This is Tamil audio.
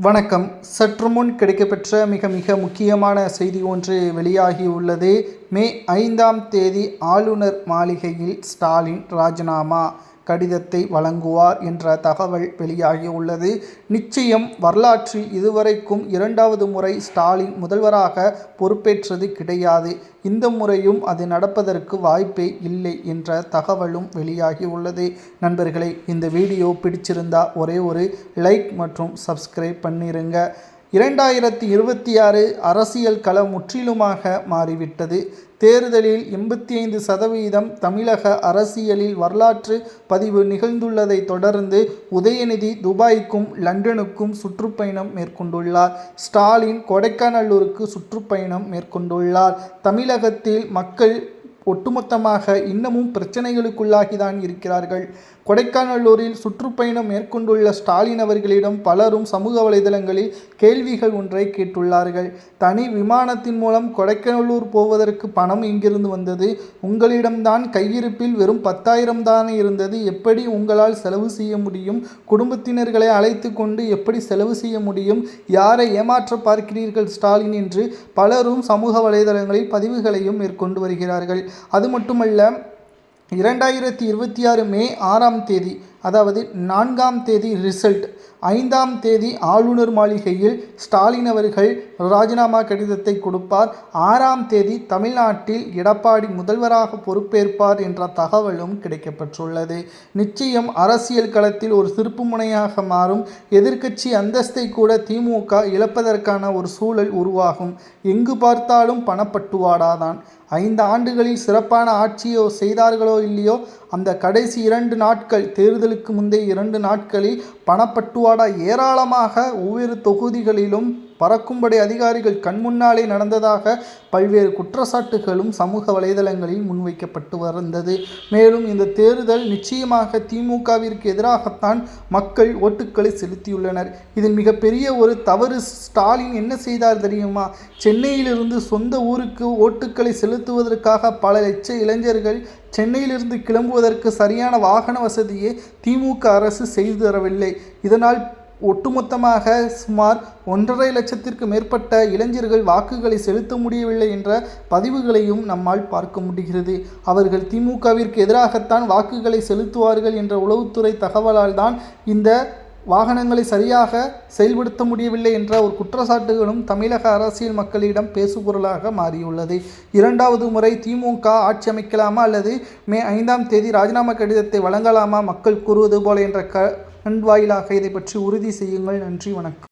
வணக்கம். சற்று முன் கிடைக்கப்பெற்ற மிக முக்கியமான செய்தி ஒன்று வெளியாகியுள்ளது. மே 5ஆம் தேதி ஆளுநர் மாளிகையில் ஸ்டாலின் ராஜினாமா கடிதத்தை வழங்குவார் என்ற தகவல் வெளியாகியுள்ளது. நிச்சயம் வரலாற்றில் இதுவரைக்கும் 2வது முறை ஸ்டாலின் முதல்வராக பொறுப்பேற்றது கிடையாது. இந்த முறையும் அது நடப்பதற்கு வாய்ப்பே இல்லை என்ற தகவலும் வெளியாகியுள்ளது. நண்பர்களே, இந்த வீடியோ பிடிச்சிருந்தா ஒரே ஒரு லைக் மற்றும் சப்ஸ்கிரைப் பண்ணிருங்க. 2026 அரசியல் களம் முற்றிலுமாக மாறிவிட்டது. தேர்தலில் 85% தமிழக அரசியலில் வரலாற்று பதிவு நிகழ்ந்துள்ளதை தொடர்ந்து உதயநிதி துபாய்க்கும் லண்டனுக்கும் சுற்றுப்பயணம் மேற்கொண்டுள்ளார். ஸ்டாலின் கொடைக்கானலூருக்கு சுற்றுப்பயணம் மேற்கொண்டுள்ளார். தமிழகத்தில் மக்கள் ஒட்டுமொத்தமாக இன்னமும் பிரச்சனைகளுக்குள்ளாகிதான் இருக்கிறார்கள். கொடைக்கானலூரில் சுற்றுப்பயணம் மேற்கொண்டுள்ள ஸ்டாலின் அவர்களிடம் பலரும் சமூக வலைதளங்களில் கேள்விகள் ஒன்றை கேட்டுள்ளார்கள். தனி விமானத்தின் மூலம் கொடைக்கானலூர் போவதற்கு பணம் எங்கிருந்து வந்தது? உங்களிடம்தான் கையிருப்பில் வெறும் 10,000 தானே இருந்தது. எப்படி உங்களால் செலவு செய்ய முடியும்? குடும்பத்தினர்களை அழைத்து கொண்டு எப்படி செலவு செய்ய முடியும்? யாரை ஏமாற்ற பார்க்கிறீர்கள் ஸ்டாலின் என்று பலரும் சமூக வலைதளங்களில் பதிவுகளையும் மேற்கொண்டு வருகிறார்கள். அது மட்டுமல்ல, 2026 மே 6ஆம் தேதி, அதாவது 4ஆம் தேதி ரிசல்ட், 5ஆம் தேதி ஆளுநர் மாளிகையில் ஸ்டாலின் அவர்கள் ராஜினாமா கடிதத்தை கொடுப்பார். 6ஆம் தேதி தமிழ்நாட்டில் எடப்பாடி முதல்வராக பொறுப்பேற்பார் என்ற தகவலும் கிடைக்கப்பெற்றுள்ளது. நிச்சயம் அரசியல் களத்தில் ஒரு திருப்புமுனையாக மாறும். எதிர்க்கட்சி அந்தஸ்தை கூட திமுக இழப்பதற்கான ஒரு சூழல் உருவாகும். எங்கு பார்த்தாலும் பணப்பட்டுவாடாதான். 5 ஆண்டுகளில் சிறப்பான ஆட்சியோ செய்தார்களோ இல்லையோ, அந்த கடைசி 2 நாட்கள், தேர்தலுக்கு முந்தைய 2 நாட்களில் பணப்பட்டுவாடா ஏராளமாக ஒவ்வொரு தொகுதிகளிலும் பறக்கும்படி அதிகாரிகள் கண்முன்னாலே நடந்ததாக பல்வேறு குற்றச்சாட்டுகளும் சமூக வலைதளங்களில் முன்வைக்கப்பட்டு வந்தது. மேலும் இந்த தேர்தல் நிச்சயமாக திமுகவிற்கு எதிராகத்தான் மக்கள் ஓட்டுக்களை செலுத்தியுள்ளனர். இதில் மிகப்பெரிய ஒரு தவறு ஸ்டாலின் என்ன செய்தார் தெரியுமா? சென்னையிலிருந்து சொந்த ஊருக்கு ஓட்டுக்களை செலுத்துவதற்காக பல லட்ச இளைஞர்கள் சென்னையிலிருந்து கிளம்புவதற்கு சரியான வாகன வசதியை திமுக அரசு செய்து தரவில்லை. இதனால் ஒட்டுமொத்தமாக சுமார் 1.5 லட்சத்திற்கு மேற்பட்ட இளைஞர்கள் வாக்குகளை செலுத்த முடியவில்லை என்ற பதிவுகளையும் நம்மால் பார்க்க முடிகிறது. அவர்கள் திமுகவிற்கு எதிராகத்தான் வாக்குகளை செலுத்துவார்கள் என்ற உளவுத்துறை தகவலால் தான் இந்த வாகனங்களை சரியாக செயல்படுத்த முடியவில்லை என்ற ஒரு குற்றச்சாட்டுகளும் தமிழக அரசியல் மக்களிடம் பேசுபொருளாக மாறியுள்ளது. 2வது முறை திமுக ஆட்சி அமைக்கலாமா அல்லது மே 5ஆம் தேதி ராஜினாமா கடிதத்தை வழங்கலாமா மக்கள் கூறுவது போல என்ற வாயிலாக இதை பற்றி உறுதி செய்யுங்கள். நன்றி, வணக்கம்.